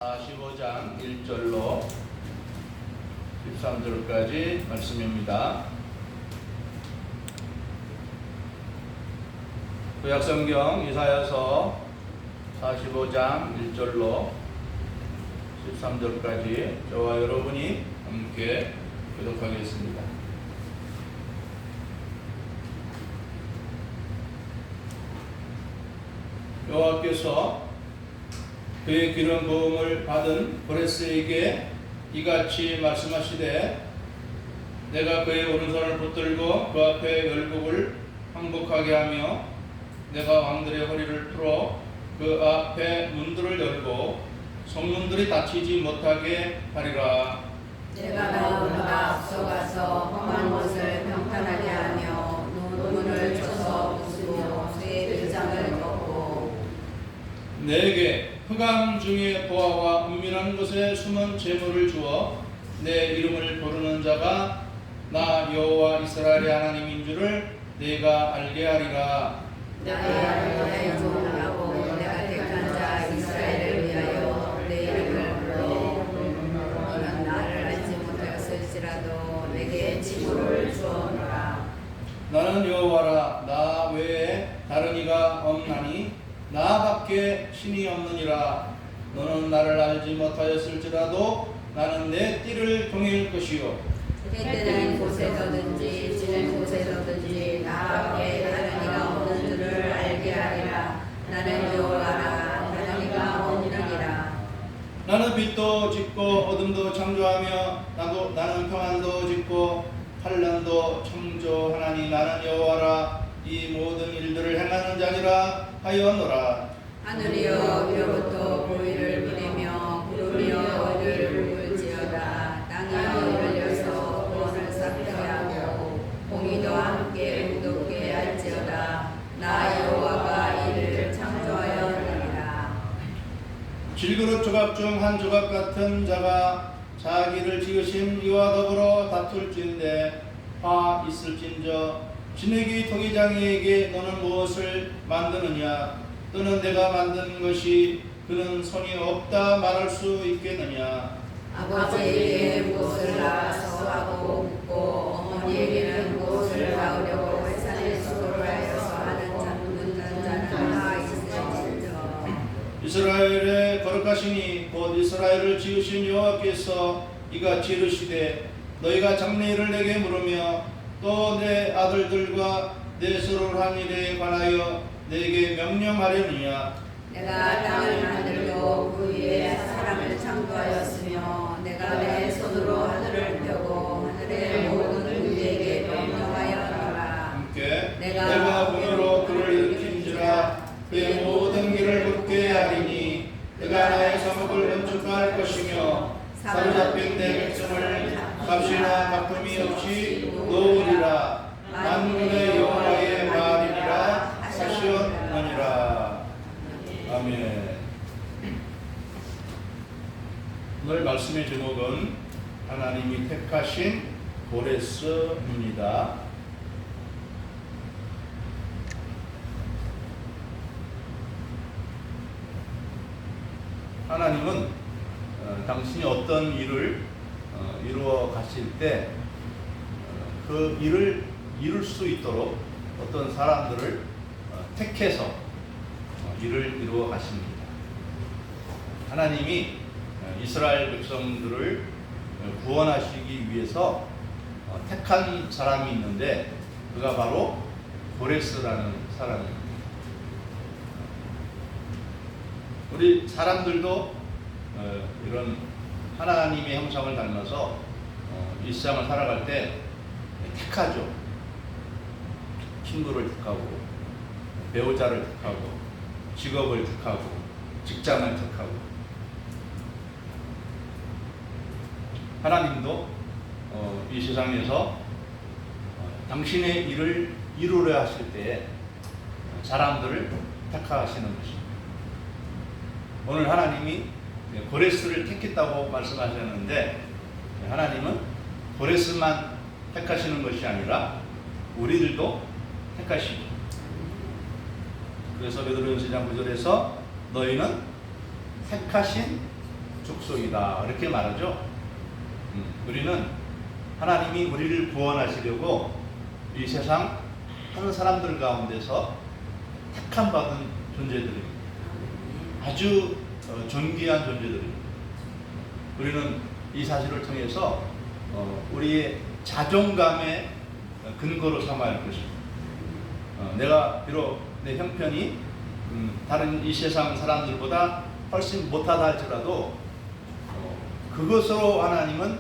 45장 1절로 13절까지 말씀입니다. 구약성경 이사야서 45장 1절로 13절까지 저와 여러분이 함께 교독하겠습니다. 여호와께서 그의 기름 부음을 받은 고레스에게 이같이 말씀하시되 내가 그의 오른손을 붙들고 그 앞에 열국을 항복하게 하며 내가 왕들의 허리를 풀어 그 앞에 문들을 열고 성문들이 닫히지 못하게 하리라. 내가 너보다 앞서가서 험한 곳을 평탄하게 하며 문을 쳐서 부수며 새 등장을 걷고 내게 흑암 중에 보아와 은밀한 곳에 숨은 재물을 주어 내 이름을 부르는 자가 나 여호와 이스라엘의 하나님인 줄을 내가 알게 하리라. 내가 너의 영광하고 내가 택한 자 이스라엘을 위하여 내 이름을 불러 너는 나를 알지 못하였을지라도 내게 지구를 주어노라. 나는 여호와라. 나 외에 다른 이가 없나니 나밖에 신이 없느니라. 너는 나를 알지 못하였을지라도 나는 내 띠를 동일 것이요 해 뜨는 곳에서든지 지는 곳에서든지 나밖에 다른 이가 없는 줄을 알게 하리라. 나는 여호와라. 다른 이가 없느니라. 나는 빛도 짓고 어둠도 창조하며 나는 평안도 짓고 환난도 창조하나니 나는 여호와라. 이 모든 일들을 행하는 자니라 하였노라. 하늘이여 위로부터 보위를 부리며 구름이여 의를 부을지어다. 땅이여 열려서 구원을 쌓게 하고 공의도 함께 무덥게 할지어다. 나 여호와가 이를 창조하였느니라. 질그릇 조각 중 한 조각 같은 자가 자기를 지으신 이와 더불어 다툴진대 화 있을진저 진에게 토기장이에게 너는 무엇을 만드느냐? 또는 내가 만든 것이 그는 손이 없다 말할 수 있겠느냐? 아버지에게 무엇을 낳아서 하고 묻고 어머니에게는 무엇을 낳으려고 회사를 수고를 하여서 하는 자는 다 있을진저. 이스라엘의 거룩하시니 곧 이스라엘을 지으신 여호와께서 이같이 이르시되 너희가 장래일을 내게 물으며 또 내 아들들과 내 서로를 한 일에 관하여 내게 명령하려느냐? 내가 땅을 만들고 그 위에 사람을 창조하였으며 내가 내 손으로 하늘을 펴고 하늘의 모든 우리에게 명령하였노라. 함께 내가 공의로 그를 일으킨지라 그의 모든 길을 굳게 하리니 그가 나의 사목을 건축할 것이며 사로잡힌 내 백성을 값이나 갚음이 없이 놓으리라. 만군의 여호와의 말이니라 하시었느니라. 아멘. 오늘 말씀의 제목은 하나님이 택하신 고레스입니다. 하나님은 당신이 어떤 일을 이루어 가실 때 그 일을 이룰 수 있도록 어떤 사람들을 택해서 일을 이루어 가십니다. 하나님이 이스라엘 백성들을 구원하시기 위해서 택한 사람이 있는데 그가 바로 고레스라는 사람입니다. 우리 사람들도 이런 하나님의 형상을 닮아서 일상을 살아갈 때 택하죠. 친구를 택하고 배우자를 택하고 직업을 택하고 직장을 택하고 하나님도 이 세상에서 당신의 일을 이루려 하실 때 사람들을 택하시는 것입니다. 오늘 하나님이 고레스를 택했다고 말씀하셨는데 하나님은 고레스만 택하시는 것이 아니라 우리들도 택하시고 그래서 베드로전서 1장 9절에서 너희는 택하신 축소이다 이렇게 말하죠. 우리는 하나님이 우리를 구원하시려고 이 세상 한 사람들 가운데서 택함 받은 존재들입니다. 아주 존귀한 존재들입니다. 우리는 이 사실을 통해서 우리의 자존감의 근거로 삼아야 할 것입니다. 내가 비록 내 형편이 다른 이 세상 사람들보다 훨씬 못하다 할지라도 그것으로 하나님은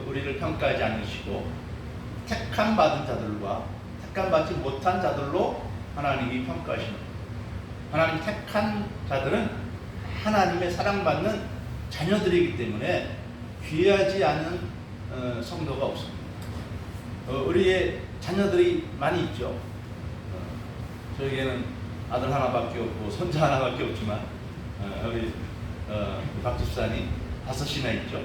우리를 평가하지 않으시고 택함 받은 자들과 택함 받지 못한 자들로 하나님이 평가하십니다. 하나님 택한 자들은 하나님의 사랑받는 자녀들이기 때문에 귀하지 않은 성도가 없습니다. 우리의 자녀들이 많이 있죠. 저에게는 아들 하나밖에 없고 손자 하나밖에 없지만 우리 박 집사님 5이나 있죠.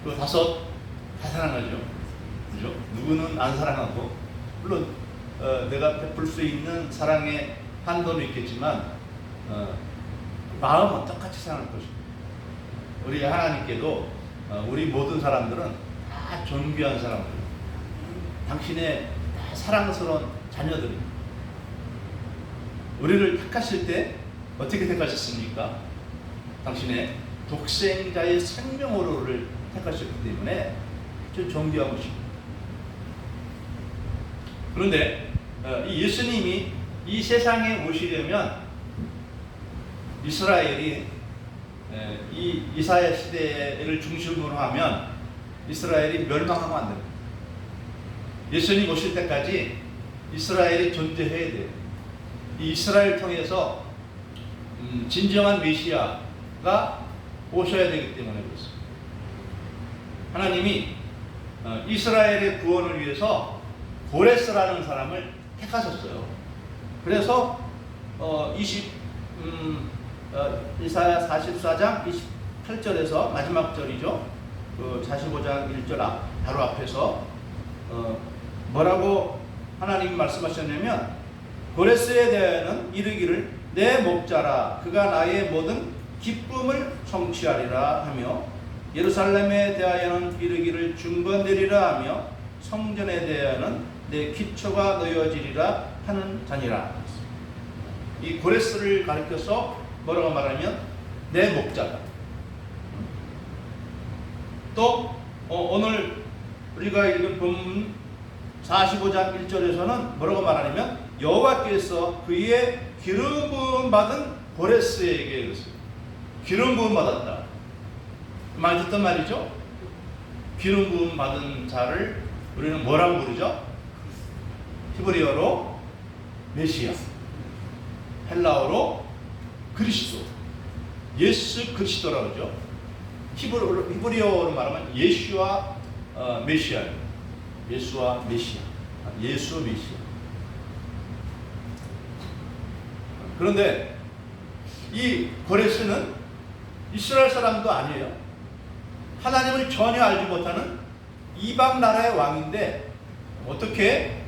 그 5 다 사랑하죠. 그죠? 누구는 안 사랑하고 물론 내가 베풀 수 있는 사랑의 한도는 있겠지만 마음은 똑같이 사랑할 것입니다. 우리 하나님께도 우리 모든 사람들은 다 존귀한 사람들, 당신의 다 사랑스러운 자녀들입니다. 우리를 택하실 때 어떻게 택하셨습니까? 당신의 독생자의 생명으로를 택하셨기 때문에 아주 존귀한 것입니다. 그런데 이 예수님이 이 세상에 오시려면 이스라엘이 이 이사야 시대를 중심으로 하면 이스라엘이 멸망하면 안 됩니다. 예수님 오실 때까지 이스라엘이 존재해야 돼요. 이 이스라엘 통해서 진정한 메시아가 오셔야 되기 때문에 그렇습니다. 하나님이 이스라엘의 구원을 위해서 고레스라는 사람을 택하셨어요. 그래서 이사야 44장 28절에서 마지막 절이죠. 그 45장 1절 바로 앞에서 뭐라고 하나님이 말씀하셨냐면 고레스에 대하여는 이르기를 내 목자라 그가 나의 모든 기쁨을 성취하리라 하며 예루살렘에 대하여는 이르기를 중건되리라 하며 성전에 대하여는 내 기초가 놓여지리라 하는 자니라. 이 고레스를 가리켜서 뭐라고 말하면 내 목자다. 또 오늘 우리가 읽은 본문 45장 1절에서는 뭐라고 말하냐면 여호와께서 그의 기름 부음 받은 고레스에게 그랬어요. 기름 부음 받았다. 많이 듣던 말이죠. 기름 부음 받은 자를 우리는 뭐라고 부르죠? 히브리어로 메시아, 헬라어로 그리스도, 예수 그리스도라고 하죠. 히브리어로 말하면 예수와 메시아예요. 예수와 메시아, 예수 메시아. 그런데 이 고레스는 이스라엘 사람도 아니에요. 하나님을 전혀 알지 못하는 이방 나라의 왕인데 어떻게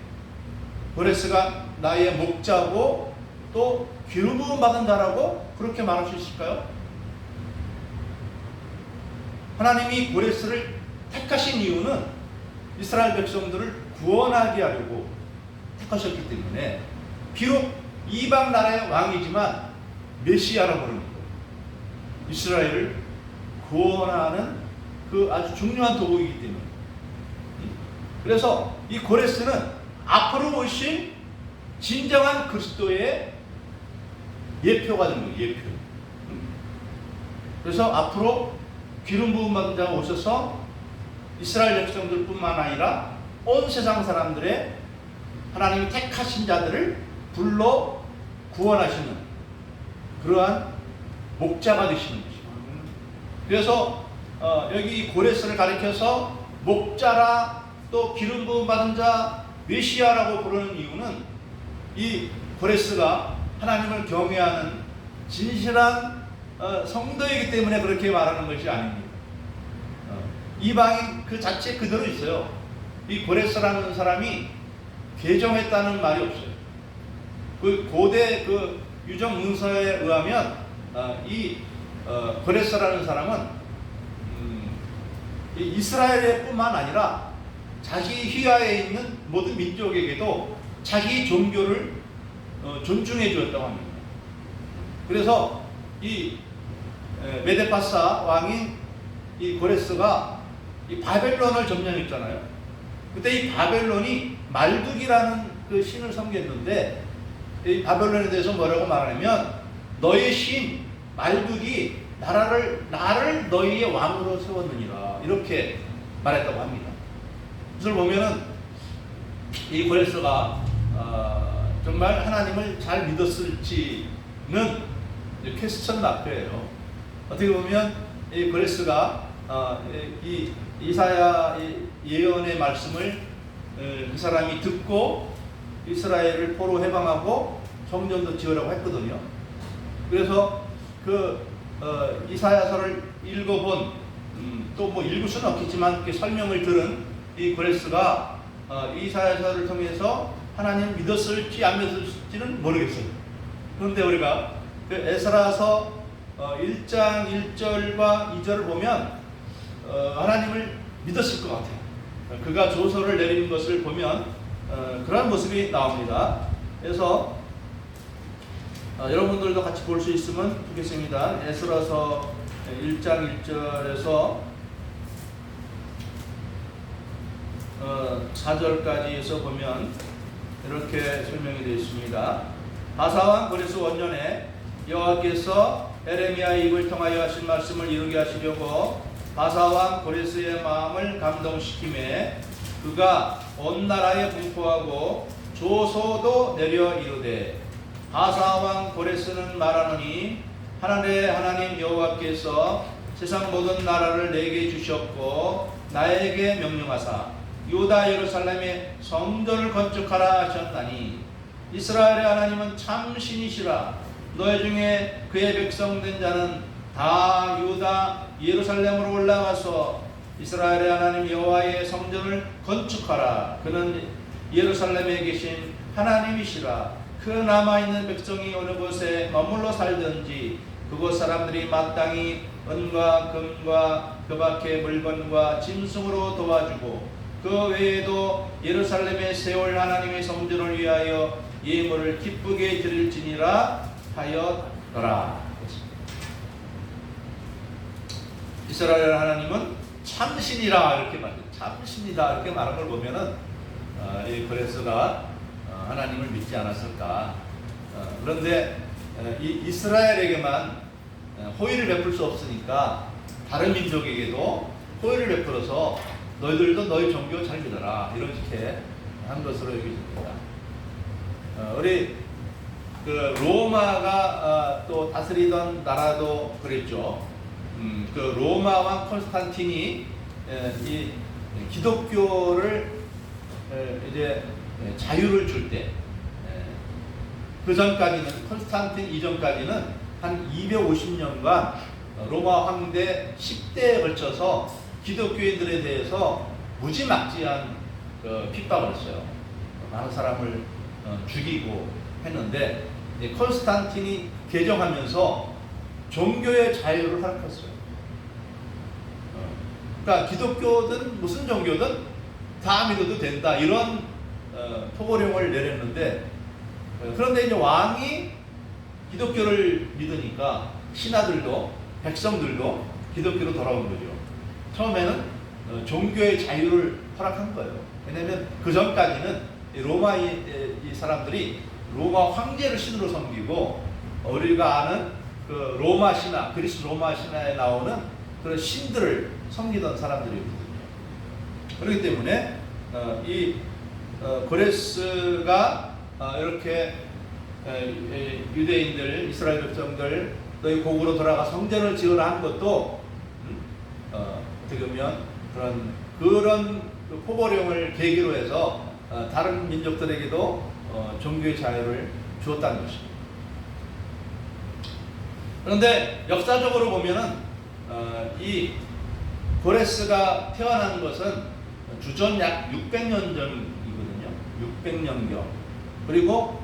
고레스가 나의 목자고 또 기름 부음 받은 자라고 그렇게 말할 수 있을까요? 하나님이 고레스를 택하신 이유는 이스라엘 백성들을 구원하게 하려고 택하셨기 때문에 비록 이방 나라의 왕이지만 메시아라고 부르는 거예요. 이스라엘을 구원하는 그 아주 중요한 도구이기 때문에. 그래서 이 고레스는 앞으로 오실 진정한 그리스도의 예표가 되는 거예요. 예표. 그래서 앞으로 기름 부음 받은 자가 오셔서 이스라엘 백성들뿐만 아니라 온 세상 사람들의 하나님이 택하신 자들을 불러 구원하시는 그러한 목자가 되시는 것이죠. 그래서 여기 고레스를 가리켜서 목자라 또 기름 부음 받은 자 메시아라고 부르는 이유는 이 고레스가 하나님을 경외하는 진실한 성도이기 때문에 그렇게 말하는 것이 아닙니다. 이방인 그 자체 그대로 있어요. 이 고레스라는 사람이 개종했다는 말이 없어요. 그 고대 그 유적 문서에 의하면 이 고레스라는 사람은 이 이스라엘뿐만 아니라 자기 휘하에 있는 모든 민족에게도 자기 종교를 존중해 주었다고 합니다. 그래서 이 메데파사 왕인 이 고레스가 이 바벨론을 점령했잖아요. 그때 이 바벨론이 말두기라는 그 신을 섬겼는데, 이 바벨론에 대해서 뭐라고 말하냐면 너의 신 말두기 나를 너희의 왕으로 세웠느니라, 이렇게 말했다고 합니다. 그것을 보면은 이 고레스가 정말 하나님을 잘 믿었을지는 퀘스천 마크예요. 어떻게 보면 이 고레스가 이 이사야 예언의 말씀을 그 사람이 듣고 이스라엘을 포로 해방하고 성전도 지으라고 했거든요. 그래서 그 이사야서를 읽어본, 또 뭐 읽을 수는 없겠지만 그 설명을 들은 이 고레스가 이사야서를 통해서 하나님을 믿었을지 안 믿었을지는 모르겠어요. 그런데 우리가 그 에스라서 1장 1절과 2절을 보면 하나님을 믿었을 것 같아요. 그가 조서를 내리는 것을 보면 그런 모습이 나옵니다. 그래서 여러분들도 같이 볼 수 있으면 좋겠습니다. 에스라서 1장 1절에서 4절까지에서 보면 이렇게 설명이 되어 있습니다. 바사왕 고레스 원년에 여호와께서 에레미야의 입을 통하여 하신 말씀을 이루게 하시려고 바사왕 고레스의 마음을 감동시키매 그가 온 나라에 분포하고 조소도 내려 이르되, 바사왕 고레스는 말하노니 하늘의 하나님 여호와께서 세상 모든 나라를 내게 주셨고 나에게 명령하사 유다 예루살렘에 성전을 건축하라 하셨나니, 이스라엘의 하나님은 참 신이시라. 너희 중에 그의 백성 된 자는 다 유다 예루살렘으로 올라가서 이스라엘의 하나님 여호와의 성전을 건축하라. 그는 예루살렘에 계신 하나님이시라. 그 남아있는 백성이 어느 곳에 머물러 살든지 그곳 사람들이 마땅히 은과 금과 그 밖의 물건과 짐승으로 도와주고, 그 외에도 예루살렘에 세울 하나님의 성전을 위하여 예물을 기쁘게 드릴지니라 하였더라. 이스라엘 하나님은 참신이라 이렇게 말해요. 참신이다 이렇게 말한 걸 보면은 이 고레스가 하나님을 믿지 않았을까. 그런데 이 이스라엘에게만 호의를 베풀 수 없으니까 다른 민족에게도 호의를 베풀어서 너희들도 너희 종교 잘 믿어라, 이렇게 한 것으로 여겨집니다. 우리 그 로마가 또 다스리던 나라도 그랬죠. 그 로마 왕 콘스탄틴이 이 기독교를 이제 자유를 줄 때, 그 전까지는, 콘스탄틴 이전까지는 한 250년간 로마 황제 10대에 걸쳐서 기독교인들에 대해서 무지막지한 핍박을 했어요. 많은 사람을 죽이고 했는데, 콘스탄틴이 개정하면서 종교의 자유를 허락했어요. 그러니까 기독교든 무슨 종교든 다 믿어도 된다, 이런 포고령을 내렸는데, 그런데 이제 왕이 기독교를 믿으니까 신하들도 백성들도 기독교로 돌아온 거죠. 처음에는 종교의 자유를 허락한 거예요. 왜냐하면 그 전까지는 로마 이 사람들이 로마 황제를 신으로 섬기고, 우리가 아는 그 로마 신화, 그리스 로마 신화에 나오는 그런 신들을 섬기던 사람들이거든요. 그렇기 때문에 이 고레스가 이렇게 유대인들, 이스라엘 백성들 너희 고국으로 돌아가 성전을 지으라 한 것도 어떻게 보면 그런 포고령을 계기로 해서 다른 민족들에게도 종교의 자유를 주었다는 것입니다. 그런데 역사적으로 보면은 이 고레스가 태어난 것은 주전 약 600년 전이거든요. 600년경. 그리고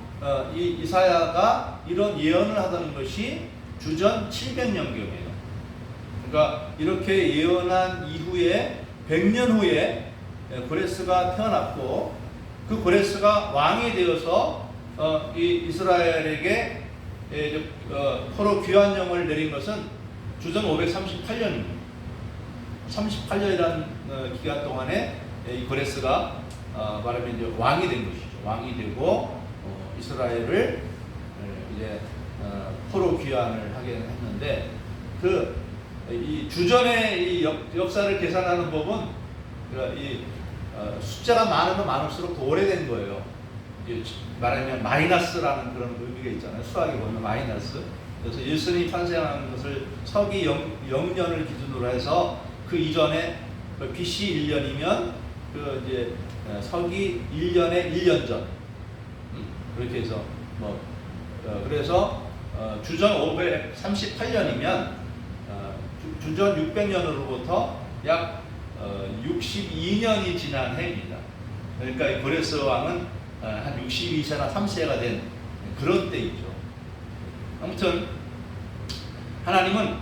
이 이사야가 이런 예언을 하던 것이 주전 700년경이에요. 그러니까 이렇게 예언한 이후에 100년 후에 고레스가 태어났고 그 고레스가 왕이 되어서 이 이스라엘에게 포로 귀환령을 내린 것은 주전 538년입니다. 38년이라는 기간 동안에 이 고레스가 말하면 이제 왕이 된 것이죠. 왕이 되고 이스라엘을 이제 포로 귀환을 하게 했는데 이 주전의 이 역사를 계산하는 법은 이 숫자가 많으면 많을수록 더 오래된 거예요. 말하면 마이너스라는 그런 의미가 있잖아요. 수학에 보면 마이너스. 그래서 예수님이 탄생한 것을 서기 0년을 기준으로 해서 그 이전에 BC 1년이면 그 이제 서기 1년에 1년 전 그렇게 해서 그래서 주전 538년이면 주전 600년으로부터 약 62년이 지난 해입니다. 그러니까 이 고레스 왕은 한 62세나 3세가 된 그런 때이죠. 아무튼 하나님은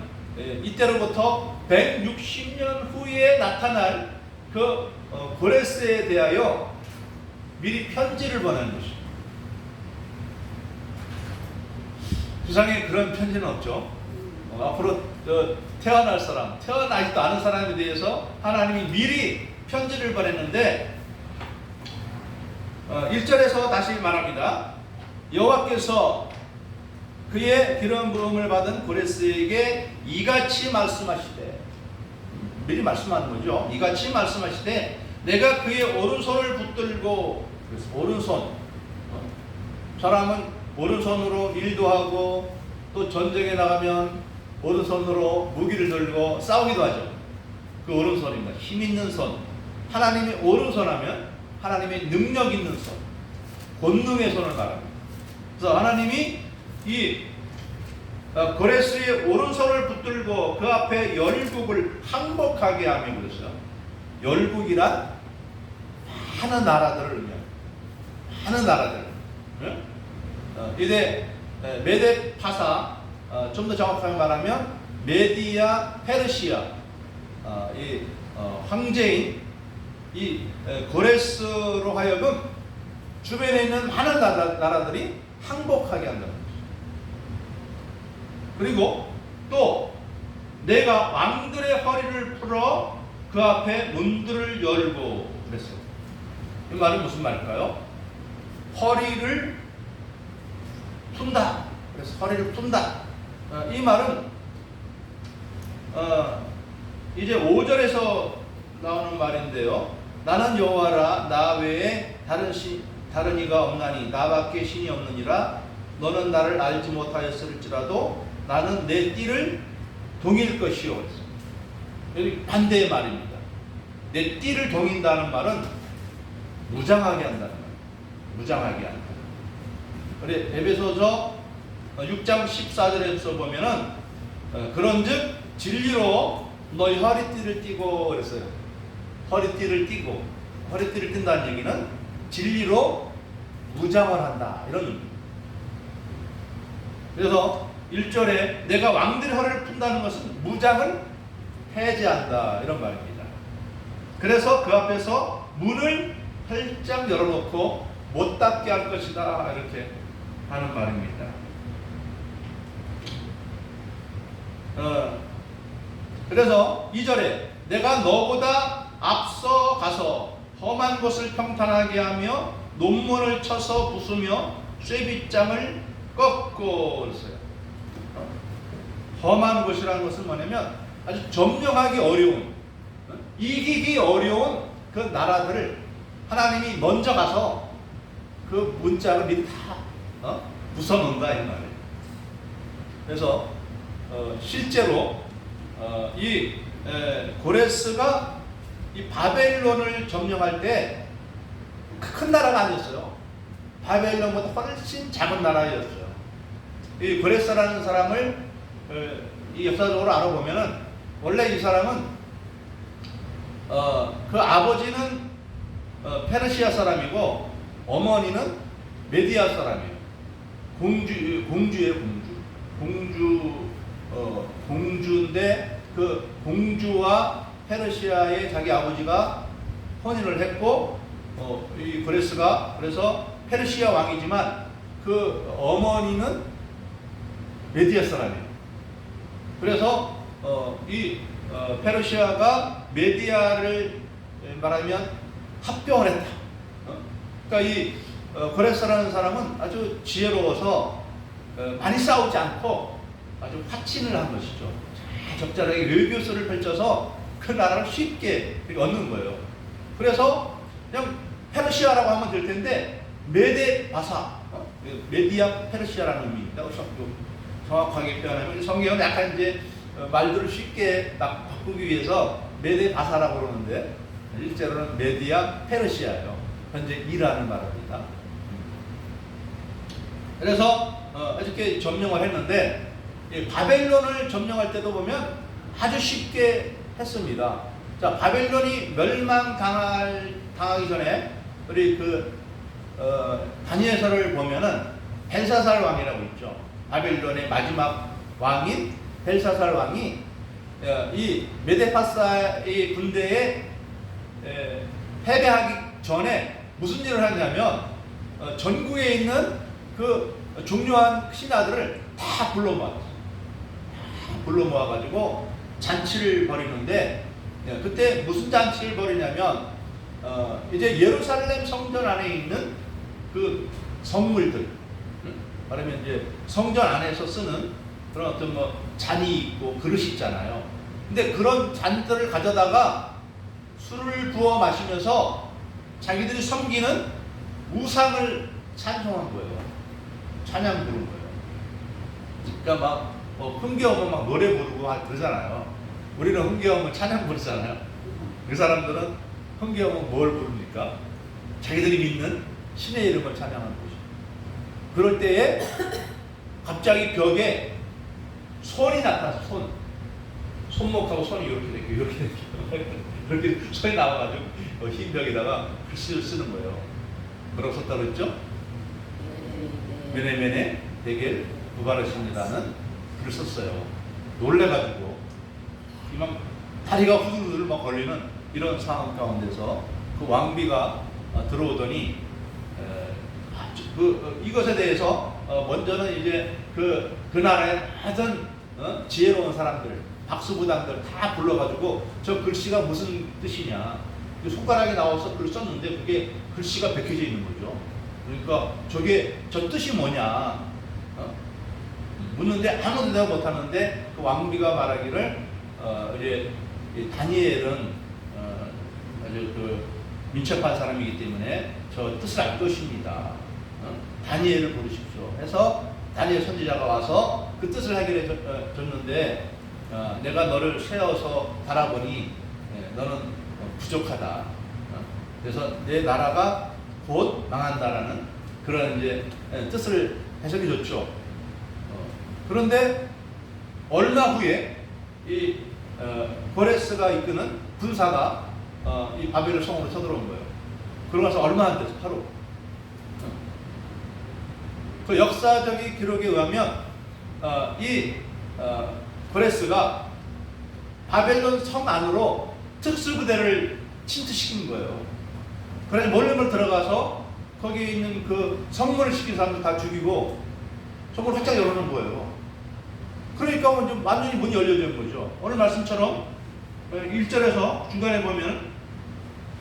이때로부터 160년 후에 나타날 그 고레스에 대하여 미리 편지를 보낸 것입니다. 세상에 그런 편지는 없죠. 앞으로 태어날 사람, 태어나지도 않은 사람에 대해서 하나님이 미리 편지를 보냈는데 1절에서 다시 말합니다. 여호와께서 그의 기름 부음을 받은 고레스에게 이같이 말씀하시되, 미리 말씀하는 거죠. 이같이 말씀하시되 내가 그의 오른손을 붙들고, 그래서 오른손, 사람은 오른손으로 일도 하고 또 전쟁에 나가면 오른손으로 무기를 들고 싸우기도 하죠. 그 오른손입니다. 힘 있는 손. 하나님이 오른손 하면 하나님의 능력 있는 손, 권능의 손을 말합니다. 그래서 하나님이 이 고레스의 오른손을 붙들고 그 앞에 열국을 항복하게 하며 그랬어요. 열국이란 많은 나라들을 의미합니다. 많은 나라들. 이제 메데 파사, 좀 더 정확하게 말하면 메디아 페르시아, 이 황제인 이 고레스로 하여금 주변에 있는 많은 나라들이 항복하게 한다는 거죠. 그리고 또 내가 왕들의 허리를 풀어 그 앞에 문들을 열고 그랬어요. 이 말은 무슨 말일까요? 허리를 푼다. 그래서 허리를 푼다. 이 말은 이제 5절에서 나오는 말인데요. 나는 여호와라, 나 외에 다른 이가 없나니 나밖에 신이 없느니라. 너는 나를 알지 못하였을지라도 나는 내 띠를 동일 것이요. 여기 반대의 말입니다. 내 띠를 동인다는 말은 무장하게 한다는 말이에요. 무장하게 한다. 그래 에베소서 6장 14절에서 보면은 그런즉 진리로 너희 허리띠를 띠고 그랬어요. 허리띠를 띠고, 허리띠를 띈다는 얘기는 진리로 무장을 한다 이런 의미입니다. 그래서 1절에 내가 왕들의 허리를 푼다는 것은 무장을 해제한다 이런 말입니다. 그래서 그 앞에서 문을 활짝 열어놓고 못 닫게 할 것이다 이렇게 하는 말입니다. 그래서 2절에 내가 너보다 앞서 가서 험한 곳을 평탄하게 하며 논문을 쳐서 부수며 쇠빗장을 꺾고 그랬어요. 험한 곳이라는 것은 뭐냐면 아주 점령하기 어려운, 이기기 어려운 그 나라들을 하나님이 먼저 가서 그 문짝을 미리 다 부숴놓는다 이 말이에요. 그래서 실제로 이 고레스가 이 바벨론을 점령할 때 큰 나라가 아니었어요. 바벨론보다 훨씬 작은 나라였어요. 이 고레스라는 사람을 이 역사적으로 알아보면은 원래 이 사람은 그 아버지는 페르시아 사람이고 어머니는 메디아 사람이에요. 공주예요, 공주. 공주인데 그 공주와 페르시아의 자기 아버지가 혼인을 했고, 이 고레스가 그래서 페르시아 왕이지만 그 어머니는 메디아 사람이에요. 그래서 페르시아가 메디아를 말하면 합병을 했다. 그러니까 이 고레스라는 사람은 아주 지혜로워서 많이 싸우지 않고 아주 화친을 한 것이죠. 적절하게 외교수를 펼쳐서 그 나라를 쉽게 얻는 거예요. 그래서 그냥 페르시아라고 하면 될 텐데 메데 바사, 메디아 페르시아라는 의미입니다. 정확하게 표현하면 성경은 약간 이제 말들을 쉽게 바꾸기 위해서 메데 바사라고 그러는데 실제로는 메디아 페르시아예요. 현재 이라는 말입니다. 그래서 이렇게 점령을 했는데 바벨론을 점령할 때도 보면 아주 쉽게 했습니다. 자, 바벨론이 멸망당하기 전에 우리 다니엘서를 보면은 벨사살 왕이라고 있죠. 바벨론의 마지막 왕인 벨사살 왕이 이 메데파사의 군대에 패배하기 전에 무슨 일을 하냐면 전국에 있는 그 중요한 신하들을 다 불러 모아가지고 잔치를 벌이는데 그때 무슨 잔치를 벌이냐면 이제 예루살렘 성전 안에 있는 그 성물들, 말하면 이제 성전 안에서 쓰는 그런 어떤 뭐 잔이 있고 그릇이 있잖아요. 근데 그런 잔들을 가져다가 술을 부어 마시면서 자기들이 섬기는 우상을 찬송한 거예요. 찬양 부른 거예요. 그러니까 막 흥겨우면 막 노래 부르고 그러잖아요. 우리는 흥겨우면 찬양 부르잖아요. 그 사람들은 흥겨우면 뭘 부릅니까? 자기들이 믿는 신의 이름을 찬양하는 거죠. 그럴 때에 갑자기 벽에 손이 나타나서 손목하고 손이 이렇게 그렇게 손이 나와가지고 흰 벽에다가 글씨를 쓰는 거예요. 뭐라고 썼다고 했죠? 메네메네 데겔 부바르십니다는 글을 썼어요. 놀래가지고 이만 다리가 후들후들 막 걸리는 이런 상황 가운데서 그 왕비가 들어오더니 이것에 대해서 먼저는 이제 그 나라에 하던 지혜로운 사람들, 박수부당들 다 불러가지고 저 글씨가 무슨 뜻이냐, 손가락이 나와서 글을 썼는데 그게 글씨가 베껴져 있는 거죠. 그러니까 저 뜻이 뭐냐 묻는데 아무 대답 못 하는데 그 왕비가 말하기를 이제 다니엘은 아주 민첩한 사람이기 때문에 저 뜻을 알 것입니다. 다니엘을 부르십시오. 해서 다니엘 선지자가 와서 그 뜻을 해결해 줬는데 내가 너를 세워서 바라보니 너는 부족하다. 그래서 내 나라가 곧 망한다라는 그런 이제 뜻을 해석해 줬죠. 그런데 얼마 후에 이 고레스가 이끄는 군사가 이 바벨론 성으로 쳐들어온 거예요. 그러고 나서 얼마 안 돼서 바로 그 역사적인 기록에 의하면 고레스가 바벨론 성 안으로 특수부대를 침투시킨 거예요. 그래서 몰래 들어가서 거기에 있는 그 성문을 시킨 사람들 다 죽이고 성문을 활짝 열어놓은 거예요. 그러니까 완전히 문이 열려진 거죠. 오늘 말씀처럼 1절에서 중간에 보면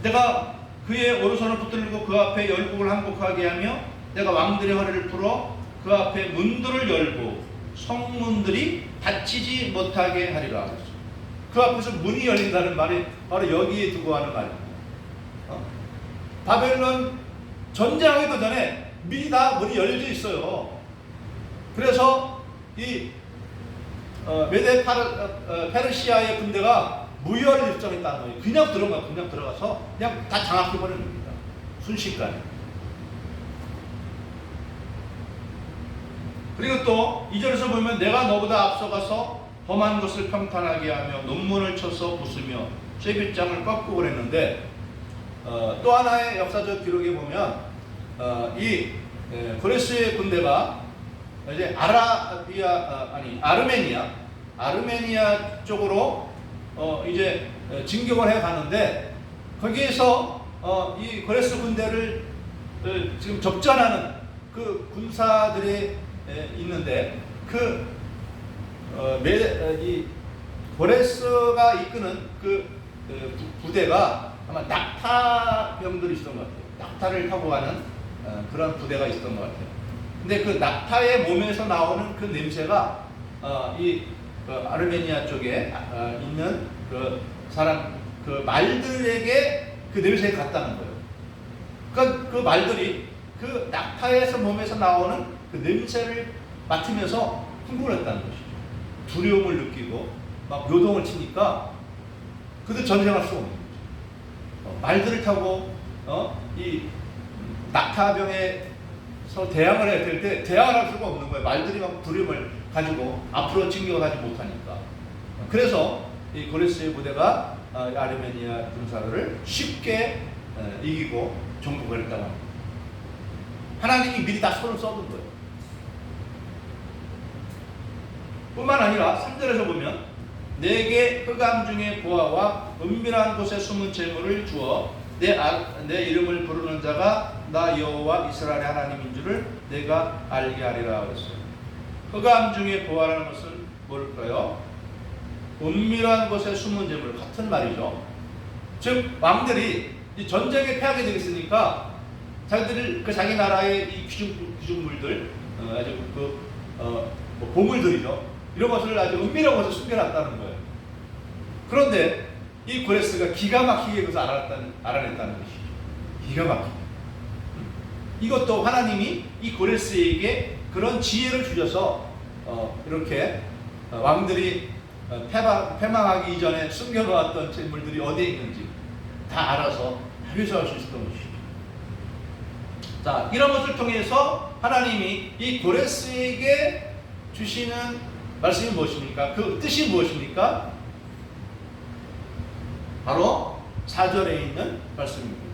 내가 그의 오른손을 붙들고 그 앞에 열국을 항복하게 하며 내가 왕들의 허리를 풀어 그 앞에 문들을 열고 성문들이 닫히지 못하게 하리라. 그 앞에서 문이 열린다는 말이 바로 여기에 두고 하는 말입니다. 바벨론 전쟁하기도 전에 미리 다 문이 열려져 있어요. 그래서 이 페르시아의 군대가 무혈을 일정했다는 거예요. 그냥 들어가서 그냥 다 장악해버리는 겁니다. 순식간에. 그리고 또 2절에서 보면 내가 너보다 앞서가서 험한 것을 평탄하게 하며 논문을 쳐서 부수며 쇠빗장을 꺾고 그랬는데 또 하나의 역사적 기록에 보면 이 고레스의 군대가 이제 아르메니아 아르메니아 쪽으로 이제 진격을 해 가는데 거기에서 이 고레스 군대를 지금 접전하는 그 군사들이 있는데 이 고레스가 이끄는 그 부대가 아마 낙타병들이 있었던 것 같아요. 낙타를 타고 가는 그런 부대가 있었던 것 같아요. 근데 그 낙타의 몸에서 나오는 그 냄새가 아르메니아 쪽에 있는 그 사람 그 말들에게 그 냄새가 갔다는 거예요. 그러니까 그 말들이 그 낙타에서 몸에서 나오는 그 냄새를 맡으면서 흥분했다는 것이죠. 두려움을 느끼고 막 요동을 치니까 그들 전쟁할 수 없는 거죠. 말들을 타고 이 낙타병에서 대항을 해야 될 때 대항을 할 수가 없는 거예요. 말들이 막 두려움을 가지고 앞으로 진격하지 못하니까. 그래서 이 고레스의 부대가 아르메니아 군사를 쉽게 이기고 정복을 했다고 합니다. 하나님이 미리 다 손을 써둔 거예요. 뿐만 아니라 3절에서 보면 내게 흑암 중에 보아와 은밀한 곳에 숨은 재물을 주어 내 이름을 부르는 자가 나 여호와 이스라엘의 하나님인 줄을 내가 알게 하리라 그랬어요. 흑암 중에 보아라는 것은 뭘까요? 은밀한 곳에 숨은 재물, 같은 말이죠. 즉 왕들이 이 전쟁에 패하게 되겠으니까 자기 나라의 이 귀중물들, 아주 보물들이죠. 이런 것을 아주 은밀한 곳에 숨겨놨다는 거예요. 그런데 이 고레스가 기가 막히게 그것을 알아냈다는 것이죠. 기가 막히게. 이것도 하나님이 이 고레스에게 그런 지혜를 주셔서 이렇게 왕들이 패망하기 이전에 숨겨놓았던 재물들이 어디에 있는지 다 알아서 회수할 수 있었던 것이죠. 자, 이런 것을 통해서 하나님이 이 고레스에게 주시는 말씀이 무엇입니까? 그 뜻이 무엇입니까? 바로 4절에 있는 말씀입니다.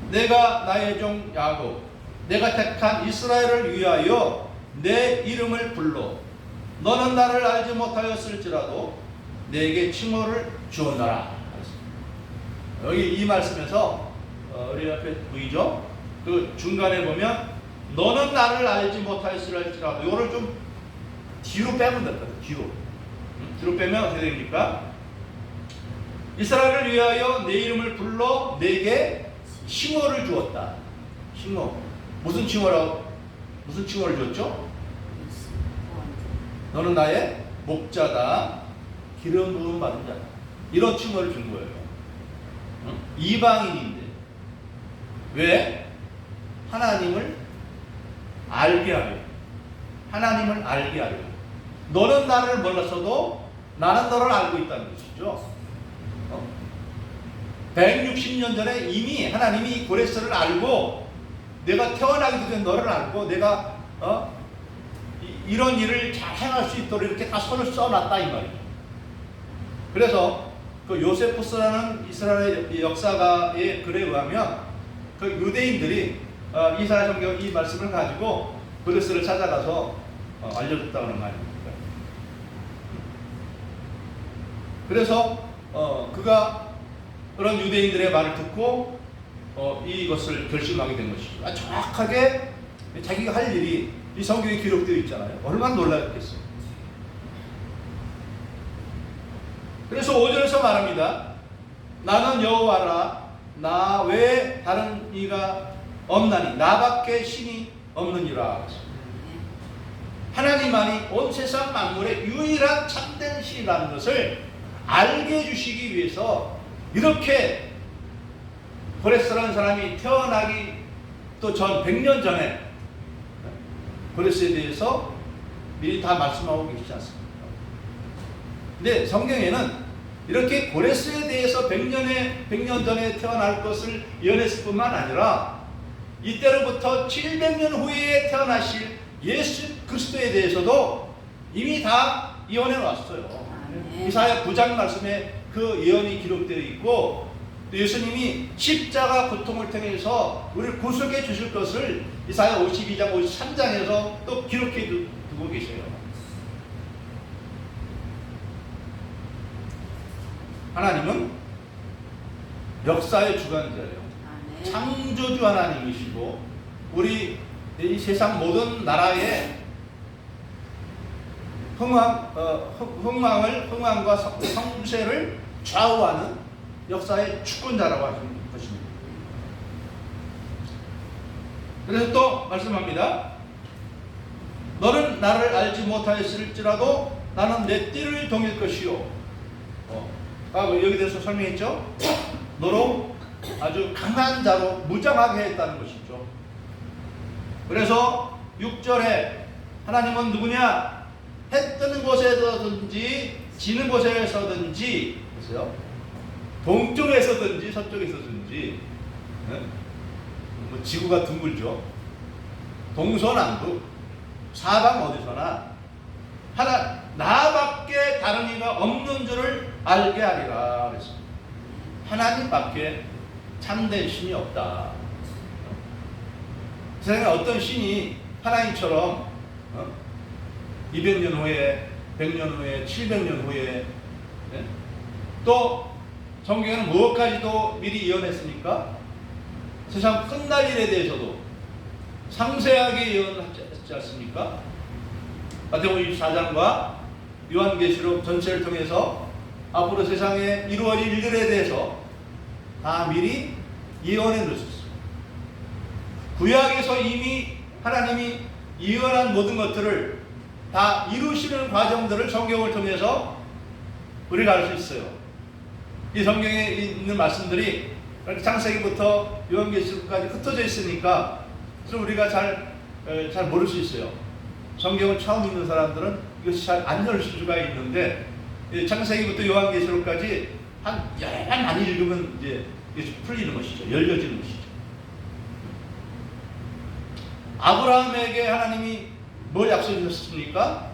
내가 나의 종 야곱, 내가 택한 이스라엘을 위하여 내 이름을 불러 너는 나를 알지 못하였을지라도 내게 칭호를 주었노라. 여기 이 말씀에서 우리 앞에 보이죠? 그 중간에 보면 너는 나를 알지 못하였을지라도 이거를 좀 뒤로 빼면 됩니다. 뒤로 빼면 어떻게 됩니까? 이스라엘을 위하여 내 이름을 불러 내게 칭호를 주었다. 칭호. 무슨 칭호를 줬죠? 너는 나의 목자다. 기름 부음 받은 자다. 이런 칭호를 준 거예요. 이방인인데 왜? 하나님을 알게 하려. 하나님을 알게 하려. 너는 나를 몰랐어도 나는 너를 알고 있다는 것이죠. 160년 전에 이미 하나님이 고레스를 알고 내가 태어나기 전에 너를 알고 내가 이런 일을 잘 행할 수 있도록 이렇게 다 손을 써놨다 이 말이죠. 그래서 그 요세푸스라는 이스라엘 역사가의 글에 의하면 그 유대인들이 이사야 성경 이 말씀을 가지고 고레스를 찾아가서 알려줬다는 말입니다. 그래서 그가 그런 유대인들의 말을 듣고 이것을 결심하게 된 것이죠. 정확하게 자기가 할 일이 이 성경에 기록되어 있잖아요. 얼마나 놀랐겠어요. 그래서 5절에서 말합니다. 나는 여호와라. 나 외에 다른 이가 없나니 나밖에 신이 없느니라. 하나님만이 온 세상 만물의 유일한 참된 신이라는 것을 알게 해주시기 위해서 이렇게 고레스라는 사람이 태어나기 또 전 100년 전에 고레스에 대해서 미리 다 말씀하고 계시지 않습니까? 근데 성경에는 이렇게 고레스에 대해서 100년 전에 태어날 것을 예언했을 뿐만 아니라 이때로부터 700년 후에 태어나실 예수 그리스도에 대해서도 이미 다 예언해 놨어요. 이사야 9장 말씀에 그 예언이 기록되어 있고 또 예수님이 십자가 고통을 통해서 우리를 구속해 주실 것을 이사야 52장 53장에서 또 기록해 두고 계세요. 하나님은 역사의 주관자예요. 아멘. 창조주 하나님이시고 우리 이 세상 모든 나라의 흥왕과 성세를 좌우하는 역사의 주권자라고 하시는 것입니다. 그래서 또 말씀합니다. 너는 나를 알지 못하였을지라도 나는 내 띠를 동일 것이요. 여기 대해서 설명했죠. 너로 아주 강한 자로 무장하게 했다는 것이죠. 그래서 6절에 하나님은 누구냐? 해 뜨는 곳에서든지 지는 곳에서든지, 보세요. 동쪽에서든지 서쪽에서든지, 뭐 지구가 둥글죠. 동서남북 사방 어디서나 나밖에 다른 이가 없는 줄을 알게 하리라 그랬습니다. 하나님밖에 참된 신이 없다. 세상에 어떤 신이 하나님처럼 200년 후에, 100년 후에, 700년 후에, 또 성경에는 무엇까지도 미리 예언했습니까? 세상 끝날 일에 대해서도 상세하게 예언했지 않습니까? 마태복음 24장과 요한계시록 전체를 통해서 앞으로 세상에 이루어질 일들에 대해서 다 미리 예언해 놓으셨어요. 구약에서 이미 하나님이 예언한 모든 것들을 다 이루시는 과정들을 성경을 통해서 우리가 알 수 있어요. 이 성경에 있는 말씀들이 창세기부터 요한계시록까지 흩어져 있으니까 우리가 잘 모를 수 있어요. 성경을 처음 읽는 사람들은 이것이 잘 안 열릴 수가 있는데, 창세기부터 요한계시록까지 한 열번 많이 읽으면 이제 이게 풀리는 것이죠. 열려지는 것이죠. 아브라함에게 하나님이 뭘 약속하셨습니까?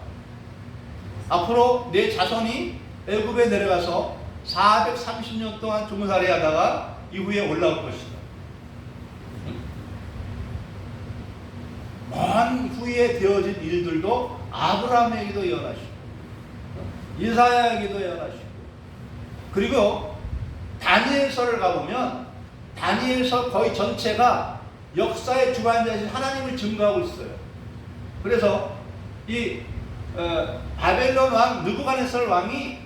앞으로 내 자손이 애굽에 내려가서 430년 동안 종살이 하다가 이후에 올라올 것이다. 먼 후에 되어진 일들도 아브라함에게도 예언하시고 이사야에게도 예언하시고, 그리고 다니엘서를 가보면 다니엘서 거의 전체가 역사의 주관자이신 하나님을 증거하고 있어요. 그래서 이 바벨론 왕 느부갓네살 왕이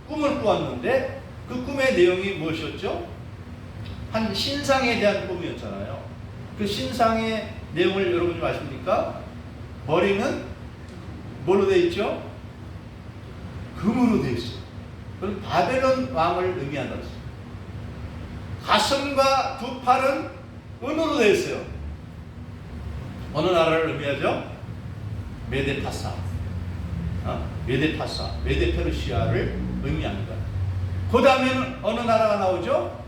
꿈을 꾸었는데 그 꿈의 내용이 무엇이었죠? 한 신상에 대한 꿈이었잖아요. 그 신상의 내용을 여러분이 아십니까? 머리는 뭘로 되어 있죠? 금으로 되어 있어요. 그럼 바벨론 왕을 의미한다. 가슴과 두 팔은 은으로 되어 있어요. 어느 나라를 의미하죠? 메데파사, 메데페르시아를 의미합니다. 그 다음에는 어느 나라가 나오죠?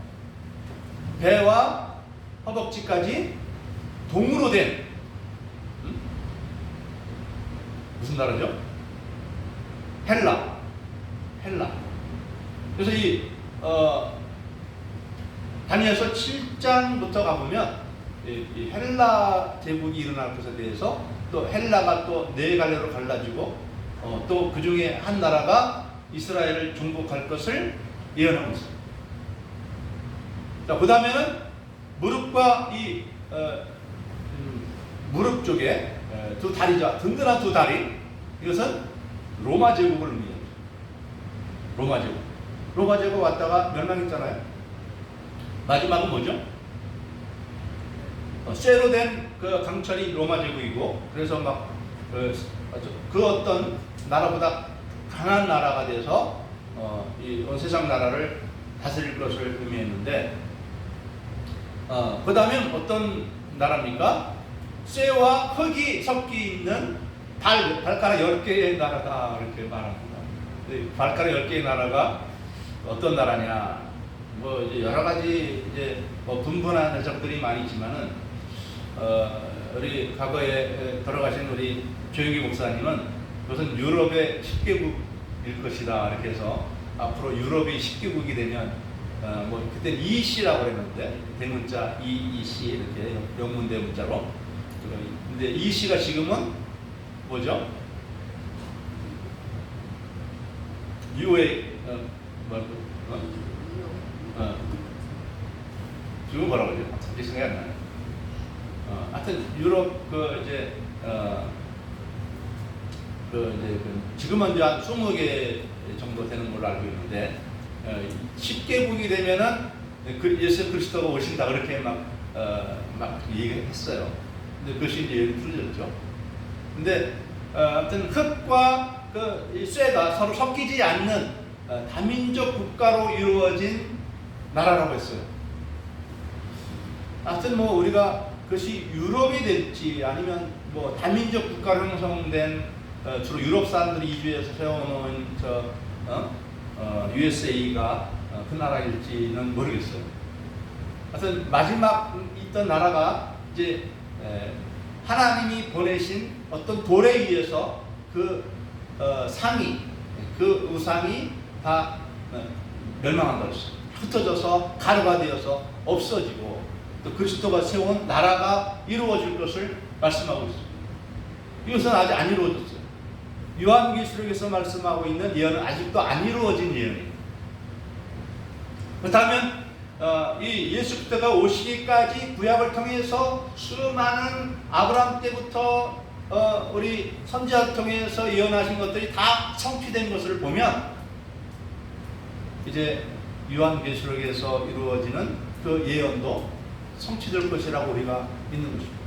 배와 허벅지까지 동으로 된 무슨 나라죠? 헬라. 그래서 이 다니엘서 7장부터 가보면 이 헬라 제국이 일어날 것에 대해서, 또 헬라가 또 네 갈래로 갈라지고 또 그 중에 한 나라가 이스라엘을 정복할 것을 예언하고 있습니다. 자, 그 다음에는 무릎과 이 무릎 쪽에 두 다리죠. 든든한 두 다리. 이것은 로마 제국을 의미합니다. 로마 제국 왔다가 멸망했잖아요. 마지막은 뭐죠? 쇠로 된 그 강철이 로마 제국이고, 그래서 막 그 어떤 나라보다 강한 나라가 돼서 이 온 세상 나라를 다스릴 것을 의미했는데, 그 다음엔 어떤 나라입니까? 쇠와 흙이 섞여 있는 발가락 10개의 나라다, 이렇게 말합니다. 발가락 10개의 나라가 어떤 나라냐? 뭐 이제 여러 가지 이제 뭐 분분한 해석들이 많이 있지만은, 우리 과거에 돌아가신 우리 조영기 목사님은 그것은 유럽의 10개국일 것이다, 이렇게 해서 앞으로 유럽이 10개국이 되면 뭐 그때 EC라고 그랬는데, 대문자 EEC 이렇게 영문 대문자로. 근데 EC가 지금은 뭐죠? UA 지금 뭐라고 그러죠? 갑자기 생각이 안 나요. 하여튼 유럽 지금은 이제 한 20개 정도 되는 걸로 알고 있는데 10개국이 되면은 예수 그리스도가 오신다 그렇게 막 얘기했어요. 근데 그것이 이제 풀려졌죠. 근데 아무튼 흙과 이 쇠가 서로 섞이지 않는 다민족 국가로 이루어진 나라라고 했어요. 하여튼 뭐 우리가 그것이 유럽이 될지 아니면 뭐 다민족 국가로 형성된 주로 유럽 사람들이 이주해서 세워놓은 USA가 그 나라일지는 모르겠어요. 하여튼 마지막 있던 나라가 이제 하나님이 보내신 어떤 돌에 의해서 그 상이, 그 우상이 다 멸망한 거였어요. 흩어져서 가루가 되어서 없어지고 또 그리스도가 세운 나라가 이루어질 것을 말씀하고 있습니다. 이것은 아직 안 이루어졌어요. 요한계시록에서 말씀하고 있는 예언은 아직도 안 이루어진 예언이에요. 그렇다면 이 예수 그리스도가 오시기까지 구약을 통해서 수많은 아브라함 때부터 우리 선지자를 통해서 예언하신 것들이 다 성취된 것을 보면 이제 요한계시록에서 이루어지는 그 예언도 성취될 것이라고 우리가 믿는 것입니다.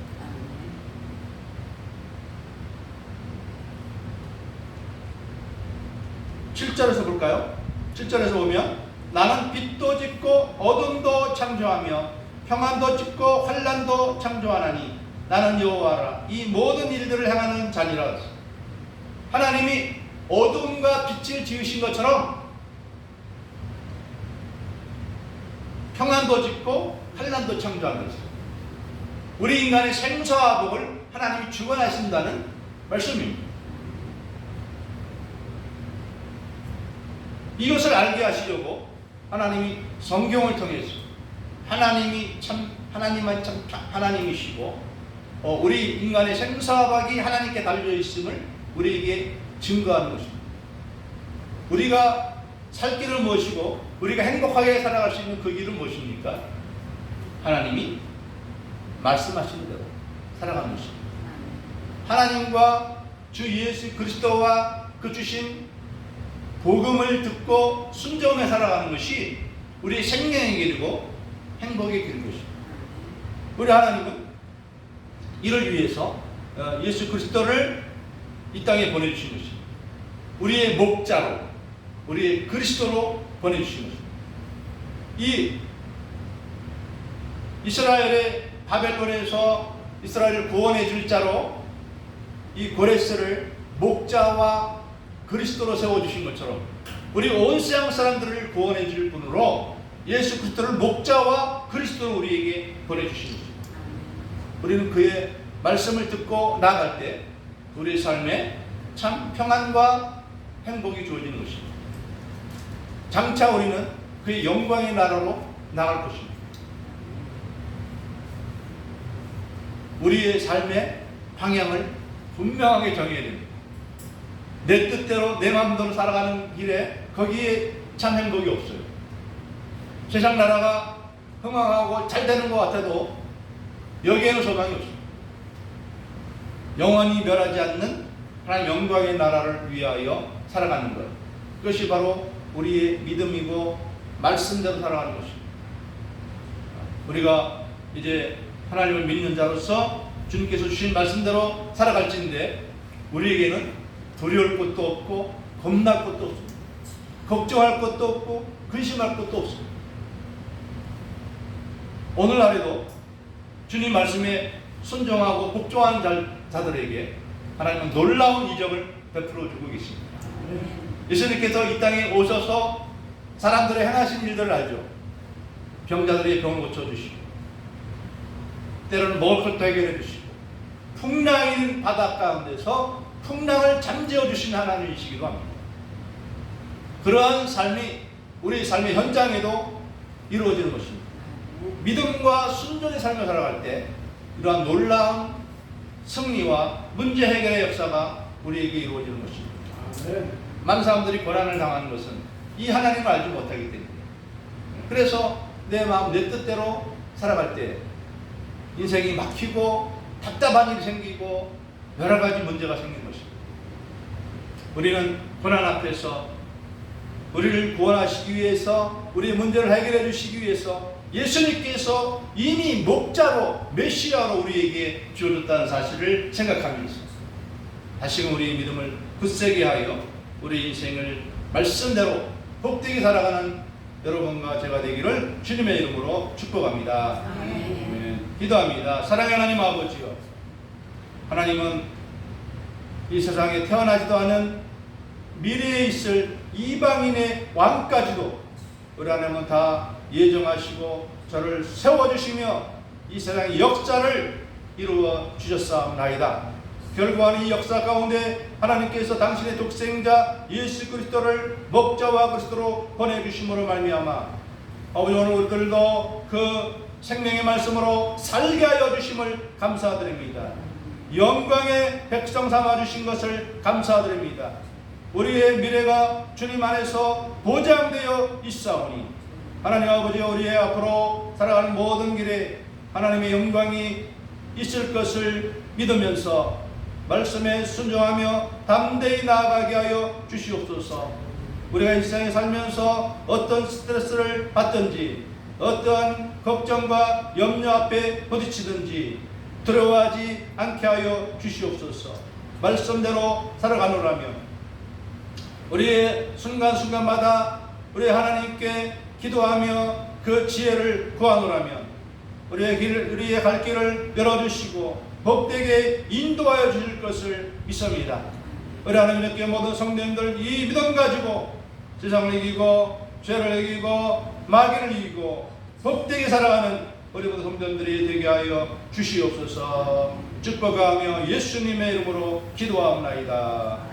7절에서 볼까요? 7절에서 보면 나는 빛도 짓고 어둠도 창조하며 평안도 짓고 환난도 창조하나니 나는 여호와라. 이 모든 일들을 행하는 자니라. 하나님이 어둠과 빛을 지으신 것처럼 평안도 짓고 환난도 창조한 것이죠. 우리 인간의 생사와 복을 하나님이 주관하신다는 말씀입니다. 이것을 알게 하시려고 하나님이 성경을 통해서 하나님이 참 하나님만 참 하나님이시고 우리 인간의 생사박이 하나님께 달려 있음을 우리에게 증거하는 것입니다. 우리가 살 길을 무엇이고 우리가 행복하게 살아갈 수 있는 그 길은 무엇입니까? 하나님이 말씀하시는 대로 살아가는 것입니다. 하나님과 주 예수 그리스도와 그 주신 복음을 듣고 순종해 살아가는 것이 우리의 생명의 길이고 행복의 길인 것입니다. 우리 하나님은 이를 위해서 예수 그리스도를 이 땅에 보내주신 것입니다. 우리의 목자로, 우리의 그리스도로 보내주신 것입니다. 이 이스라엘의 바벨론에서 이스라엘을 구원해 줄 자로 이 고레스를 목자와 그리스도로 세워주신 것처럼 우리 온 세상 사람들을 구원해 줄 분으로 예수 그리스도를 목자와 그리스도로 우리에게 보내주신 것입니다. 우리는 그의 말씀을 듣고 나아갈 때 우리의 삶에 참 평안과 행복이 주어지는 것입니다. 장차 우리는 그의 영광의 나라로 나갈 것입니다. 우리의 삶의 방향을 분명하게 정해야 됩니다. 내 뜻대로 내 마음대로 살아가는 길에 거기에 참 행복이 없어요. 세상 나라가 흥황하고 잘 되는 것 같아도 여기에는 소망이 없습니다. 영원히 멸하지 않는 하나님 영광의 나라를 위하여 살아가는 것, 그것이 바로 우리의 믿음이고 말씀대로 살아가는 것입니다. 우리가 이제 하나님을 믿는 자로서 주님께서 주신 말씀대로 살아갈지인데 우리에게는 두려울 것도 없고 겁날 것도 없습니다. 걱정할 것도 없고 근심할 것도 없습니다. 오늘날에도 주님 말씀에 순종하고 복종하는 자들에게 하나님은 놀라운 이적을 베풀어 주고 계십니다. 예수님께서 이 땅에 오셔서 사람들의 행하신 일들을 알죠. 병자들의 병을 고쳐주시고 때로는 먹을 것도 해결해 주시고 풍랑이 있는 바다 가운데서 풍랑을 잠재워 주시는 하나님이시기도 합니다. 그러한 삶이 우리 삶의 현장에도 이루어지는 것입니다. 믿음과 순종의 삶을 살아갈 때 이러한 놀라운 승리와 문제 해결의 역사가 우리에게 이루어지는 것입니다. 많은 사람들이 고난을 당하는 것은 이 하나님을 알지 못하기 때문에. 그래서 내 마음 내 뜻대로 살아갈 때 인생이 막히고 답답한 일이 생기고 여러 가지 문제가 생긴 것입니다. 우리는 고난 앞에서 우리를 구원하시기 위해서, 우리의 문제를 해결해 주시기 위해서 예수님께서 이미 목자로 메시아로 우리에게 주어졌다는 사실을 생각하면서 다시금 우리의 믿음을 굳세게 하여 우리 인생을 말씀대로 복되게 살아가는 여러분과 제가 되기를 주님의 이름으로 축복합니다. 아멘. 기도합니다. 사랑의 하나님 아버지요, 하나님은 이 세상에 태어나지도 않은 미래에 있을 이방인의 왕까지도 우리 하나님은 다 예정하시고 저를 세워주시며 이 세상의 역사를 이루어 주셨사옵나이다. 결과는 이 역사 가운데 하나님께서 당신의 독생자 예수 그리스도를 목자와 그리스도로 보내주심으로 말미암아 아버지 오늘 우리들도 그 생명의 말씀으로 살게 하여 주심을 감사드립니다. 영광의 백성 삼아주신 것을 감사드립니다. 우리의 미래가 주님 안에서 보장되어 있사오니 하나님 아버지 우리의 앞으로 살아가는 모든 길에 하나님의 영광이 있을 것을 믿으면서 말씀에 순종하며 담대히 나아가게 하여 주시옵소서. 우리가 이 세상에 살면서 어떤 스트레스를 받든지 어떠한 걱정과 염려 앞에 부딪히든지 두려워하지 않게 하여 주시옵소서. 말씀대로 살아가노라면 우리의 순간순간마다 우리 하나님께 기도하며 그 지혜를 구하노라면 우리의 갈 길을 열어주시고 복되게 인도하여 주실 것을 믿습니다. 우리 하나님께 모든 성도님들 이 믿음 가지고 세상을 이기고 죄를 이기고 마귀를 이기고 복되게 살아가는 우리 모든 성도님들이 되게 하여 주시옵소서. 축복하며 예수님의 이름으로 기도하옵나이다.